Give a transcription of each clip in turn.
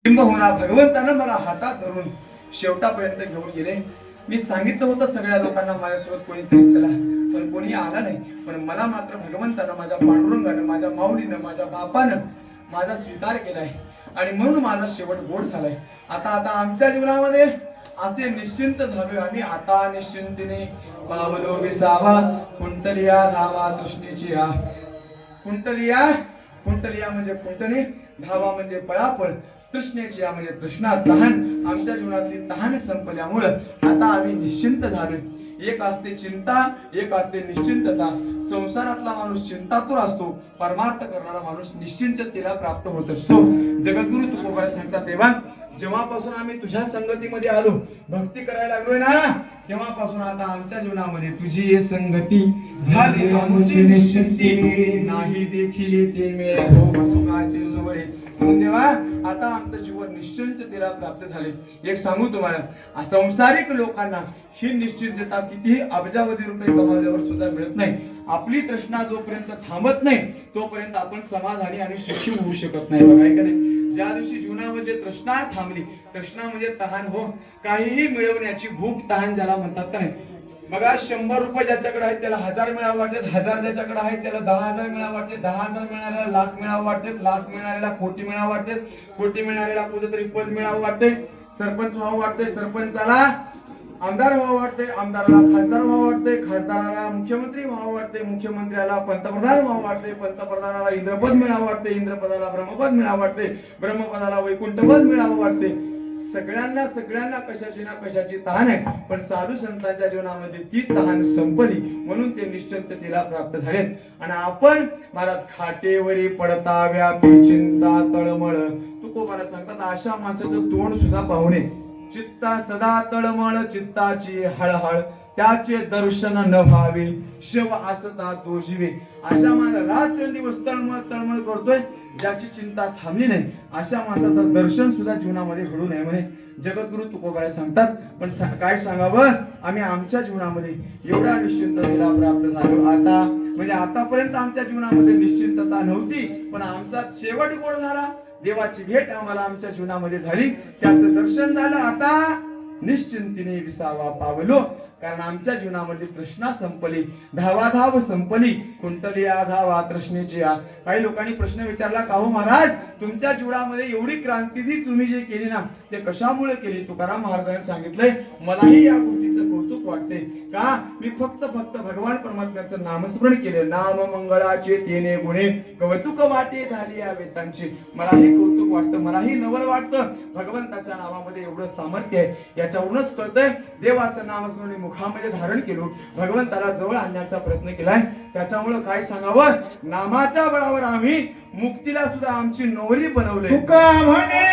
किंबहुना भगवंतानं मला हातात धरून शेवटापर्यंत घेऊन गेले. मी सांगितलं होतं सगळ्या लोकांना माझ्यासोबत कोणीतरी चला, पण कोणी आला नाही. पण मला मात्र भगवंतानं, माझ्या पांडुरंगानं, माझ्या माऊलीनं, माझ्या बापानं माझा स्वीकार केलाय आणि म्हणून माझा शेवट गोड झालाय. आता आमच्या जीवनामध्ये असे निश्चिंत झालोय आम्ही. आता निश्चिंतीने पावलो विसावा, कुंटलिया धावा तृष्णेची आ. कुंटलिया म्हणजे कुंटली, धावा म्हणजे पळापळ, तृष्णेची आ म्हणजे तृष्णा, तहान. आमच्या जीवनातली तहान संपल्यामुळं आता आम्ही निश्चिंत झालोय. एक असते चिंता, एक असते निश्चिंतता. संसारातला माणूस चिंतातूर असतो, परमार्थ करणारा माणूस निश्चिंततेला प्राप्त होत असतो. जगद्गुरु तुकोबाराय सांगतात, देवा जेव्हापासून आम्ही तुझ्या संगतीमध्ये आलो, भक्ती करायला लागलोय ना, तेव्हापासून आता आमच्या जीवनामध्ये तुझी ये संगती झाली आमची निश्चिंती. नाही देखील ते मिळे सुखाचे सोहळे. देवा आता आमचं जीवन निश्चिंततेला प्राप्त झाले. एक सांगू तुम्हाला, संसारिक लोकांना ही निश्चिंतता कितीही अब्जावधी रुपये कमावल्यावर सुद्धा मिळत नाही. आपली तृष्णा जोपर्यंत थांबत नाही तोपर्यंत आपण समाधानी आणि सुखी होऊ शकत नाही. बघा का नाही, ज्या दिवशी जीवनामध्ये तृष्णा थांबली, तृष्णा म्हणजे तहान हो, काहीही मिळवण्याची भूक तहान ज्याला म्हणतात का नाही. बघा 100 रुपये ज्याच्याकडे आहेत त्याला 1000 मिळावं वाटते, 1000 ज्याच्याकडे आहेत त्याला 10,000 मिळावं वाटते, 10,000 मिळालेला लाख मिळावं वाटते, लाख मिळालेला कोटी मिळावं वाटते, कोटी मिळालेला कुठेतरी पद मिळावं वाटते. सरपंच व्हावं वाटतंय सरपंचाला आमदार व्हावं वाटतंय आमदाराला खासदार व्हावं वाटतंय खासदाराला मुख्यमंत्री व्हावं वाटतंय मुख्यमंत्र्याला पंतप्रधान व्हावं वाटतंय पंतप्रधानाला इंद्रपद मिळावं वाटतंय इंद्रपदाला ब्रह्मपद मिळावं वाटतंय ब्रह्मपदाला वैकुंठपद मिळावं वाटतंय सगळ्यांना कशाची ना कशाची तहान आहे पण साधू संतांच्या जीवनामध्ये ती तहान संपली म्हणून ते निश्चिंततेला प्राप्त झालेत आणि आपण महाराज खाटेवरी पडता व्यापी चिंता तळमळ तुकोबाला सांगतात अशा माणसाचं तोंड सुद्धा पाहुणे चित्ता सदा तळमळ चित्ताची हळहळ त्याचे दर्शन न व्हावे शिव असता तो जीवे अशा माणसा रात्रंदिवस तळमळ करतोय ज्याची चिंता थांबली नाही अशा माणसाचं दर्शन सुद्धा जीवनामध्ये घडू नये म्हणे जगद्गुरु तुकोबाला सांगतात पण काय सांगावं आम्ही आमच्या जीवनामध्ये एवढा निश्चिंततेला प्राप्त झालो आता म्हणजे आतापर्यंत आमच्या जीवनामध्ये निश्चिंतता नव्हती पण आमचा शेवट गोड झाला देवाची भेट आम्हाला आमच्या जीवनामध्ये झाली त्याचं दर्शन झालं आता निश्चिंतीने विसावा पावलो कारण आमच्या जीवनामध्ये तृष्णा संपली धावाधाव संपली कुंटली धावा तृष्णेची काही लोकांनी प्रश्न विचारला का हो महाराज तुमच्या जीवनामध्ये एवढी क्रांती तुम्ही जे केली ना ते कशामुळे केली तुकाराम महाराजांनी सांगितलंय मलाही या गोष्टीचं कौतुक वाटते का मी फक्त भगवान परमात्म्याचं नामस्मरण केलं नाम मंगळाचे तेने गुणे कौतुक वाटे झाली या वेचांची मलाही कौतुक वाटतं मलाही नवल वाटतं भगवंताच्या नावामध्ये एवढं सामर्थ्य आहे याच्यावरूनच कळतंय देवाचं नामस्मरण मुखामध्ये धारण केलो भगवंताला जवळ आणण्याचा प्रयत्न केलाय त्याच्यामुळे काय सांगावं नामाच्या बळावर आम्ही मुक्तीला सुद्धा आमची नोवरी बनवले तुका म्हणे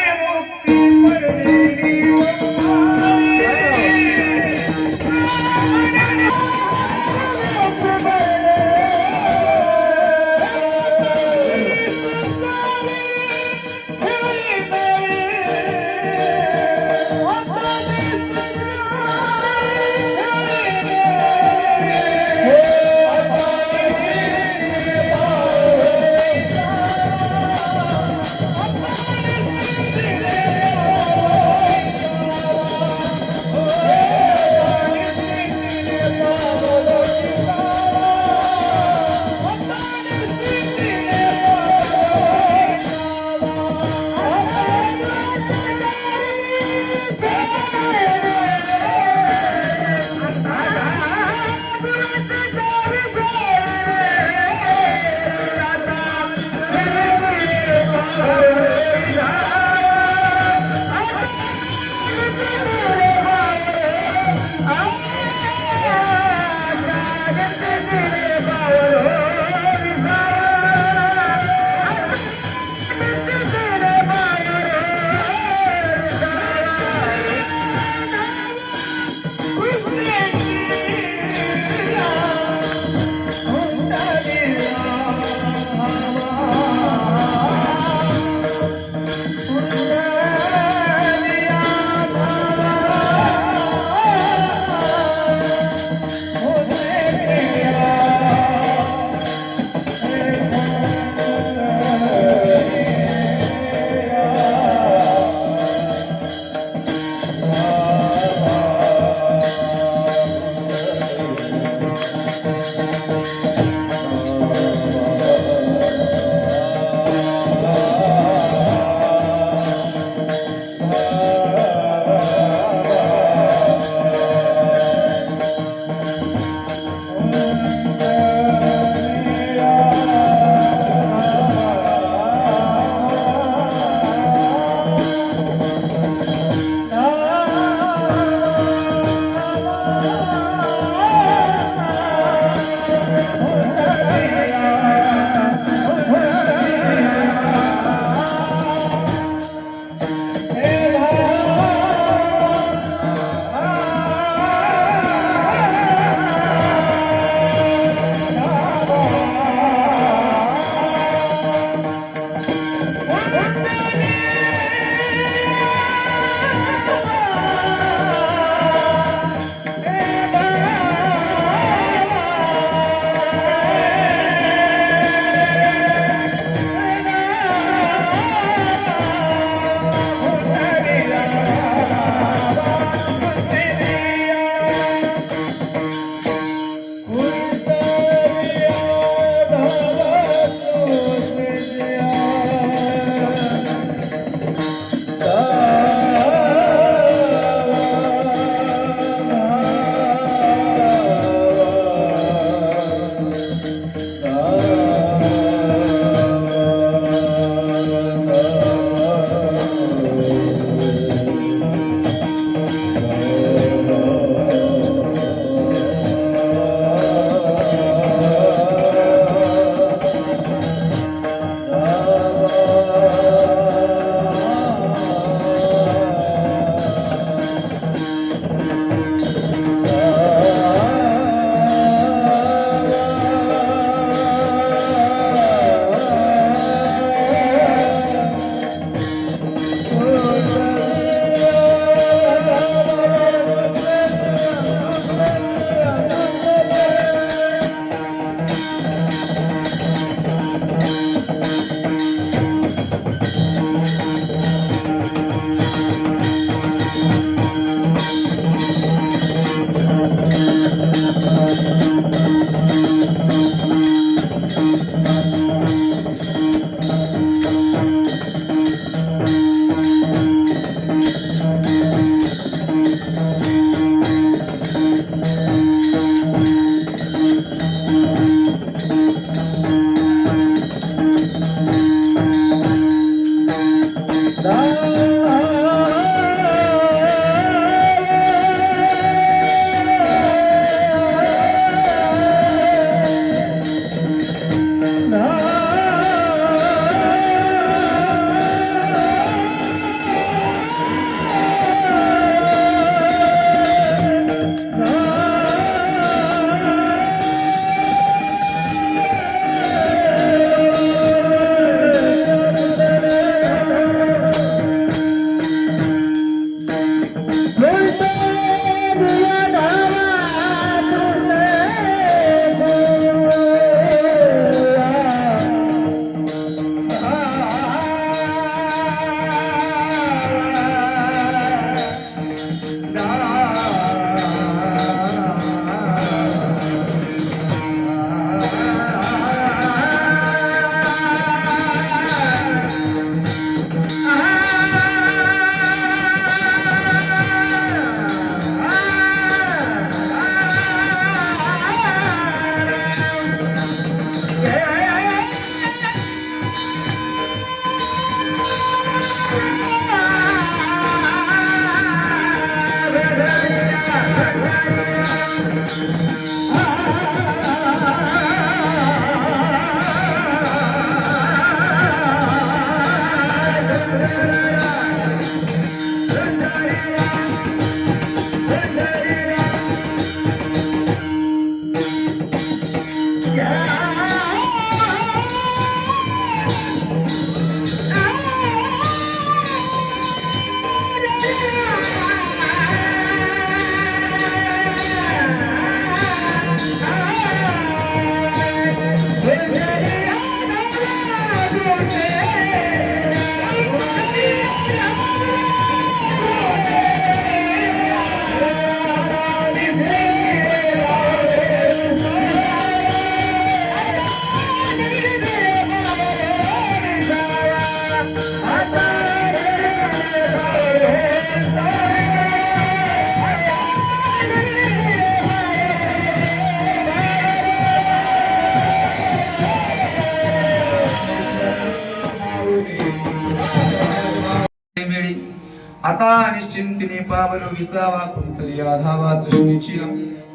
आता निश्चिंतीने पावलो विसावा कोणतरी आधावा तृष्णेची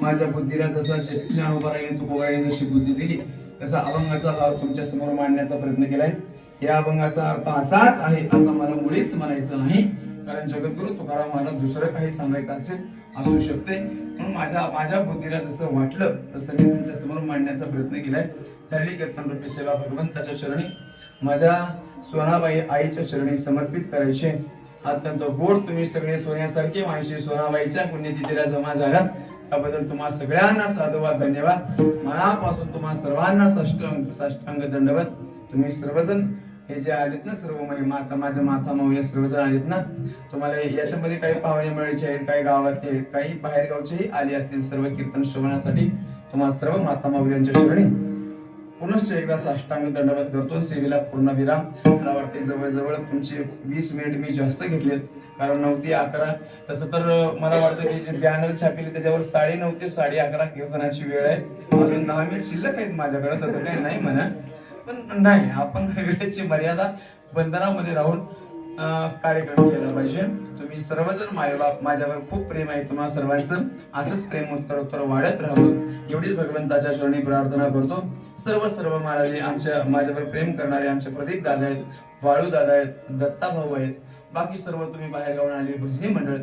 माझ्या बुद्धीला जसा ज्ञानोबाराने तुकोबाराने जशी बुद्धी दिली तसा अभंगाचा भाव तुमच्या समोर मांडण्याचा प्रयत्न केलाय. या अभंगाचा अर्थ असाच आहे असं मला मुळीच म्हणायचं नाही, कारण जगद्गुरु तुकाराम मला दुसरं काही सांगायचं असेल असू शकते, म्हणून माझ्या बुद्धीला जसं वाटलं तसं मी तुमच्या समोर मांडण्याचा प्रयत्न केलाय. चालली कीर्तन रूपी सेवा भगवंताच्या चरणी माझ्या सोनाबाई आईच्या चरणी समर्पित करायचे. अत्यंत गोड तुम्ही सगळे सोन्यासारखे माहिती सोनाबाईच्या पुण्यतिथीला जमा झालात त्याबद्दल तुम्हा सगळ्यांना साधुवाद धन्यवाद. मनापासून तुम्हा सर्वांना साष्टांग दंडवत. तुम्ही सर्वजण हे जे आलेत ना सर्व माता माझ्या माता माऊया सर्वजण आलेत ना, तुम्हाला याच्यामध्ये काही पाहुणे मिळायचे आहेत, काही गावाचे आहेत, काही बाहेर गावचेही आले असतील सर्व कीर्तन श्रवणासाठी. तुम्हा सर्व माता माऊयांच्या चरणी पुनश्च एकदा साष्टांग दंडवत करतो. सेवेला पूर्ण विराम. मला वाटते जवळजवळ तुमचे 20 मिनिट मी जास्त घेतलेत, कारण 9 ते 11 तसं तर मला वाटतं की जे बॅनर छापले त्याच्यावर 9:30 ते 11:30 कीर्तनाची वेळ आहे. अजून 10 मिनिट शिल्लक आहेत माझ्याकडे, तसं काही नाही म्हणा, पण नाही आपण वेळेची मर्यादा बंधनामध्ये राहून कार्यक्रम केला पाहिजे. तुम्ही सर्वजण मायबाप माझ्यावर खूप प्रेम आहे, तुम्हा सर्वांचं असंच प्रेम उत्तरोत्तर वाढत राहावं एवढीच भगवंताच्या चरणी प्रार्थना करतो. सर्व महाराज माझ्यावर प्रेम करणारे आमचे प्रदीप दादा आहेत, वाळू दादा आहेत, दत्ता भाऊ आहेत, बाकी सर्व तुम्ही बाहेर गावून आलेली भजनी मंडळ,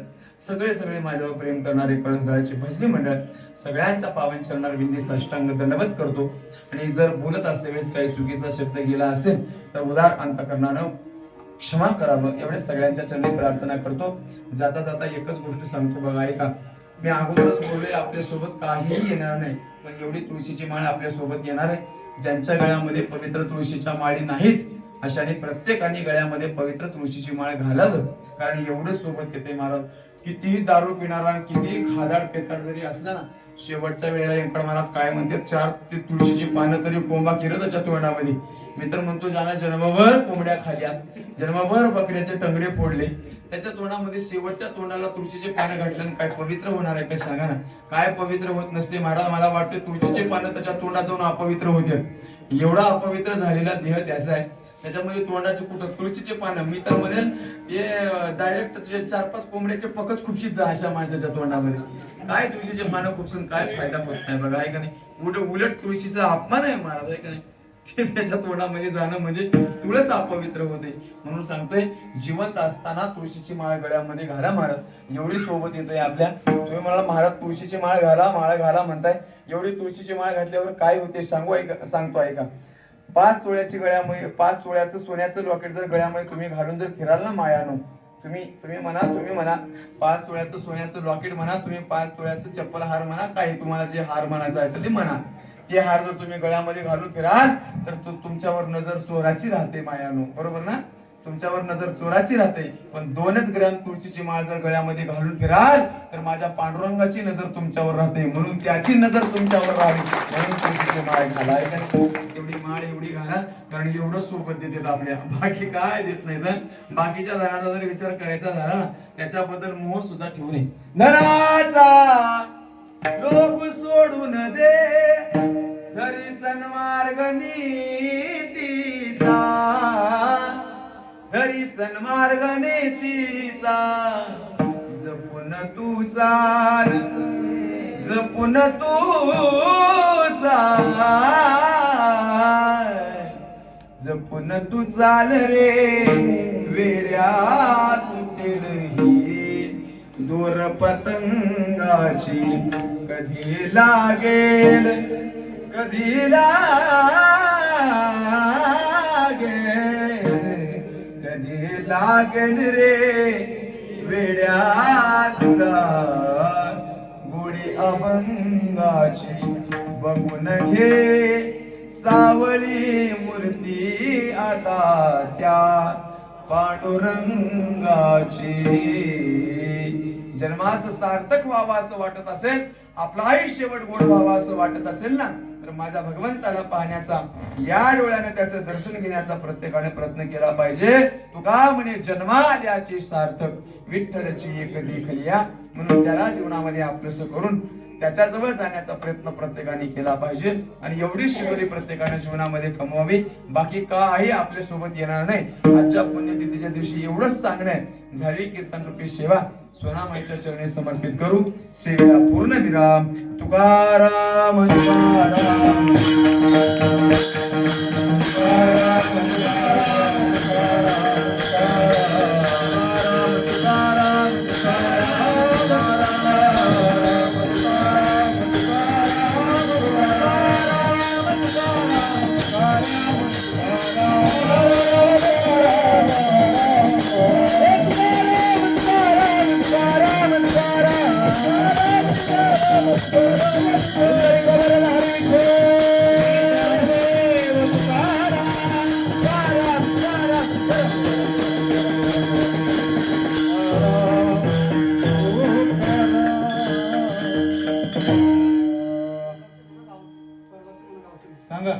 सगळे माझ्यावर प्रेम करणारे कळसगाळचे भजनी मंडळ, सगळ्यांच्या पावन चरणार विंदी साष्टांग दंडवत करतो. आणि जर बोलत असतेवेळेस काही चुकीचा शब्द गेला असेल तर उदार अंतकरणानं क्षमा करावं एवढे सगळ्यांच्या चरणी प्रार्थना करतो. जाता जाता एकच गोष्ट सांगतो बघा, ऐका. मी अगोदरच बोललोय आपल्या सोबत काहीही येणार नाही, पण एवढी तुळशीची माळ आपल्या सोबत येणार आहे. ज्यांच्या गळ्यामध्ये पवित्र तुळशीच्या माळी नाहीत अशाने प्रत्येकाने गळ्यामध्ये पवित्र तुळशीची माळ घालावं, कारण एवढं सोबत येते महाराज. कितीही दारू पिणारा कितीही खादाड पेताड जरी असला ना, शेवटच्या वेळेला व्यंकट महाराज काय म्हणतात, 4 ते तुळशीची पानं तरी कोंबा केलं त्याच्या तोंडामध्ये. मी तर म्हणतो ज्याला जन्मभर कोंबड्या खाल्ल्या, जन्मभर बकऱ्याचे टंगडे फोडले, त्याच्या तोंडामध्ये शेवटच्या तोंडाला तुळशीचे पानं घातल्यानं काय पवित्र होणार आहे काय सांगा ना? काय पवित्र होत नसते महाराज. मला वाटतं तुळशीचे पानं त्याच्या तोंडात जाऊन अपवित्र होते. एवढा अपवित्र झालेला देह त्याचा आहे, त्याच्यामध्ये तोंडाचे कुठं तुळशीचे पानं. मी तर म्हणेन हे डायरेक्ट तुझे 4-5 कोंबड्याचे पकच खुपशीत जा अशा माणसाच्या तोंडामध्ये. काय तुळशीचे पानं खुपसून काय फायदा होत नाही बघा, आहे का नाही? उलट तुळशीचा अपमान आहे महाराज, आहे का नाही? त्याच्या तोंडामध्ये जाणं म्हणजे तुळस अपवित्र होते. म्हणून सांगतोय जिवंत असताना तुळशीची माळ गळ्यामध्ये घाला महाराज. एवढी सोबत येते आपल्या. तुम्ही मला महाराज तुळशीची माळ घाला म्हणताय, एवढी तुळशीची माळ घातल्यावर काय होते सांगतो ऐका. 5 तोळ्याची गळ्यामध्ये 5 तोळ्याचं सोन्याचं लॉकेट जर गळ्यामध्ये तुम्ही घालून जर फिराल ना मायानो, तुम्ही म्हणा 5 तोळ्याचं सोन्याचं लॉकेट म्हणा, तुम्ही 5 तोळ्याचं चप्पल हार म्हणा, काही तुम्हाला जे हार म्हणायचं आहे ते म्हणा. ते हार जर तुम्ही गळ्यामध्ये घालून फिराल तर तुमच्यावर नजर चोराची राहते मायानो, बरोबर ना? तुमच्यावर नजर चोराची राहते. पण 2च ग्रॅम तुळशीची माळ जर गळ्यामध्ये घालून फिराल तर माझ्या पांडुरंगाची नजर तुमच्यावर राहते, म्हणून त्याची नजर तुमच्यावर राहावी म्हणून तुळशीची माळ घाला. एवढी माळ एवढी घाला, कारण एवढं सोबत देतात आपल्या, बाकी काय देत नाही. तर बाकीच्या धनाचा जर विचार करायचा झाला ना, त्याच्याबद्दल मोह सुद्धा ठेवू नये. धनाचा लोभ सोडून दे, धरी सन्मार्ग नीतीचा, धरी सन्मार्ग नीतीचा, जपून तू चाल, जपून तू चाल, जपून तू चाल रे वेड्यात सुटेल ही दूर पतंगाची कधी लागेल, कधी लागेल, कधी लागेल रे वेड्या तुला गोडी अभंगाची बघून घे सावळी मूर्ती आता त्या पांडुरंगाची. जन्माचं सार्थक व्हावं असं वाटत असेल, आपलं आयुष्य शेवट गोड व्हावं असं वाटत असेल ना, तर माझ्या भगवंताला पाहण्याचा, या डोळ्याने त्याचं दर्शन घेण्याचा प्रत्येकाने प्रयत्न केला पाहिजे. तुका म्हणे जन्माल्याची सार्थक विठ्ठलची एक देखलिया, म्हणून त्याला जीवनामध्ये आपलंसं करून त्याच्याजवळ जाण्याचा प्रयत्न प्रत्येकाने केला पाहिजे. आणि एवढी शिवरी प्रत्येकाने जीवनामध्ये कमवावी, बाकी काही आपल्या सोबत येणार नाही. आजच्या पुण्यतिथीच्या दिवशी एवढंच सांगणं आहे, झाली कीर्तन रूपी सेवा सोनामाईच्या चरणी समर्पित करू. सेवेला पूर्ण विराम. तुकाराम तुकाराम सांगा.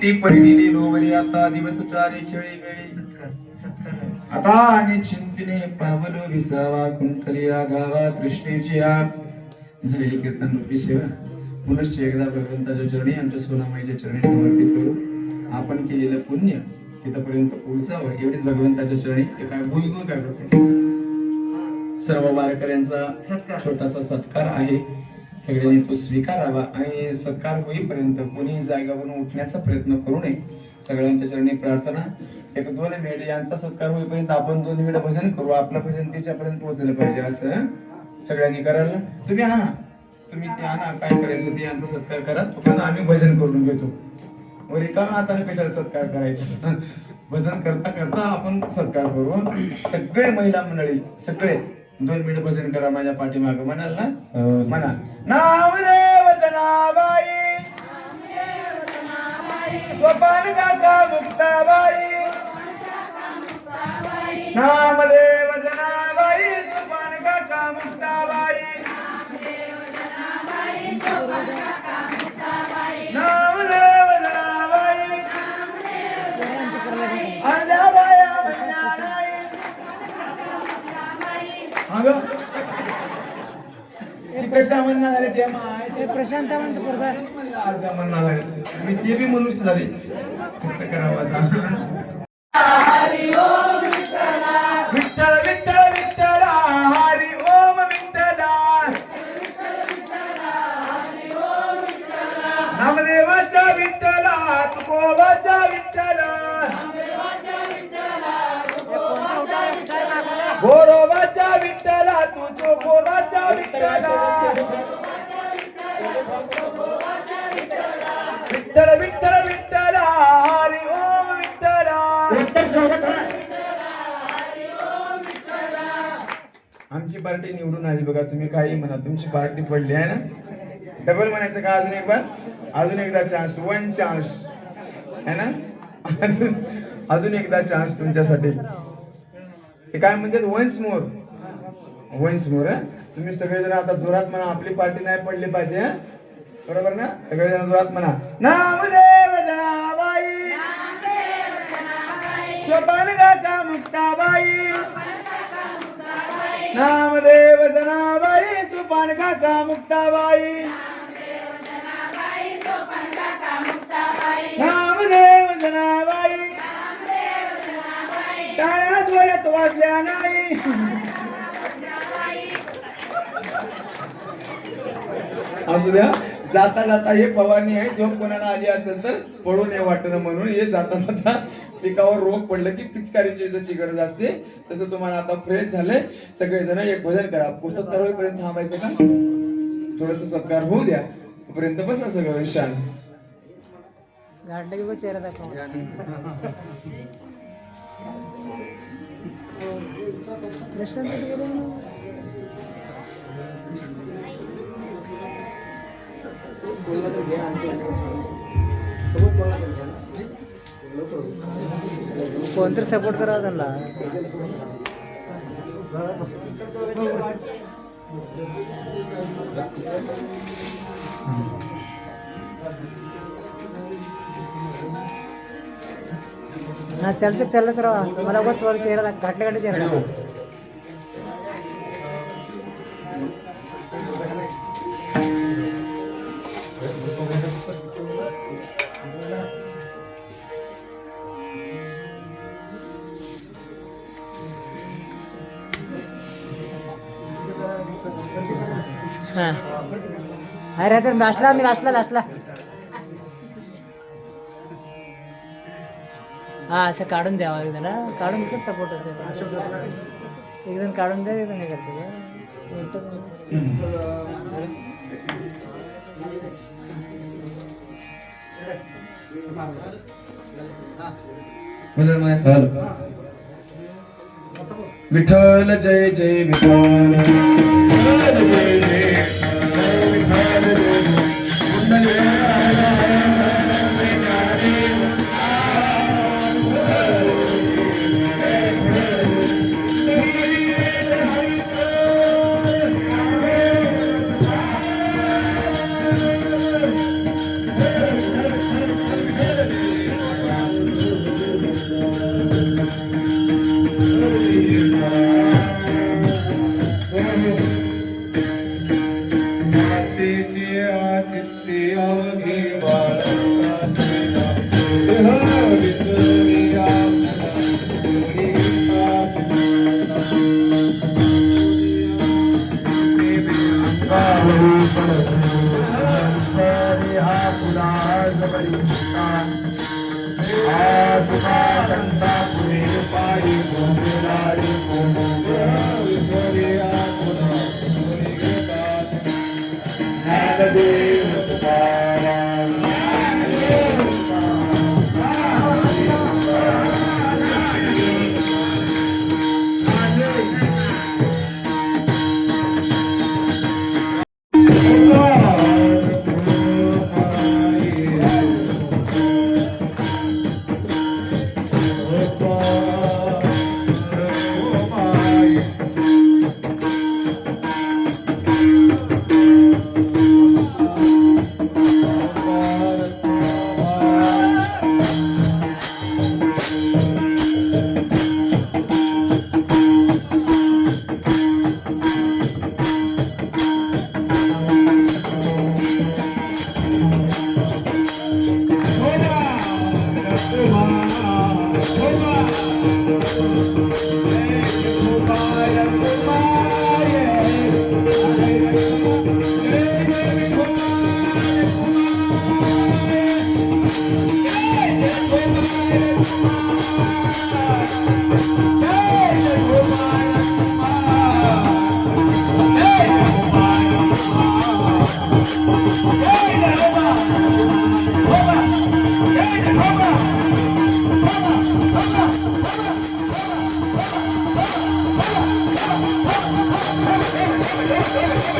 ती परिणिली लोवरी आता दिवस चारी खेळी वेळी आता आणि चिंतिने पावलो विसावा कुंतलिया गावा कृष्णेची आग झालेली कीर्तन रूपी सेवा पुनश्च एकदा भगवंताच्या चरणी आमच्या सोनामाईच्या चरणी समर्पित करू. आपण केलेलं पुण्य तिथपर्यंत पोहोचावं एवढीच भगवंताच्या चरणी काय भूमिका काय करते. सर्व वारकऱ्यांचा छोटासा सत्कार आहे, सगळ्यांनी तो स्वीकारावा आणि सत्कार होईपर्यंत कोणी जागेवरून उठण्याचा प्रयत्न करू नये. सगळ्यांच्या चरणी प्रार्थना. 1-2 मिनिट यांचा सत्कार होईपर्यंत आपण 2 मिनिट भजन करू. आपलं भजन तिच्यापर्यंत पोहोचलं पाहिजे असं सगळ्यांनी करायला. तुम्ही आणा, तुम्ही ते आणा, काय करायचं ते यांचा सत्कार करा. तुम्हाला आम्ही भजन करून घेतो. वर का आता कशाला सत्कार करायचा, भजन करता करता आपण सत्कार करू. सगळे महिला मंडळी सगळे 2 मिनिट भजन करा माझ्या पाठीमाग. म्हणाल ना, म्हणा नामदेव जनाबाई गोपाल काका मुक्ताबाई, नामदेव जनाबाई गोपाल काका मुक्ताबाई, नामदेव जनाबाई अंजाबाया मंजानाई. अगं कशा म्हणणार झाले ते माय प्रशांत अर्धा म्हणणार झाले मी ते बी म्हणूच झाले कसं करावं आता. विठ्ठल विठ्ठल विठ्ठला हरी ओम विठ्ठला, नामदेवाच्या विठ्ठला तुकोबाच्या विठ्ठला, गोरोबाच्या विठ्ठला तू चोकोबाच्या विठ्ठला, विठ्ठल विठ्ठल विठ्ठला हरी ओम विठ्ठला. आमची पार्टी निवडून आली बघा. तुम्ही काही म्हणा, तुमची पार्टी पडली आहे ना. डबल म्हणायचं का अजून एक बार, अजून एकदा चान्स, 1 चान्स है ना. अजून एकदा चान्स तुमच्यासाठी. ते काय म्हणतात, वन्स मोर, वन्स मोर. तुम्ही सगळेजण आता जोरात म्हणा, आपली पार्टी नाही पडली पाहिजे. बरोबर ना, सगळेजण जोरात म्हणा नामदेव जनाबाई गोपाल काका मुक्ताबाई, नामदेव जनाबाई गोपाल काका मुक्ताबाई, नामदेव जनाबाई टाळ्या जोरात वाजल्या नाही. असू द्या. जाता जाता हे फवारणी आहे, झोप कोणाला आली असेल तर पडू नये वाटणं म्हणून. हे जाता जाता पिकावर रोग पडलं की पिचकारीची जशी गरज असते तसं तुम्हाला आता फ्रेश झालंय. सगळेजण एक भजन करा. सत्कार होईपर्यंत थांबायचं का, थोडस सत्कार होऊ द्या, तोपर्यंत बसा सगळं शांत. चेहरा दाखव. कोणतरी सपोर्ट करावा त्यांना. हा चलते चालत राहा. मला बघ थोडा चेहरा घाटले चेहरा टाका. हा अरे तर लास्टला मी लास्टला हा असं काढून द्यावा एकदा काढून इकडे सपोर्ट होते. एकजण काढून द्या एकजण हे करते. विठ्ठल जय जय विठ्ठल जय जय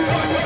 Hey!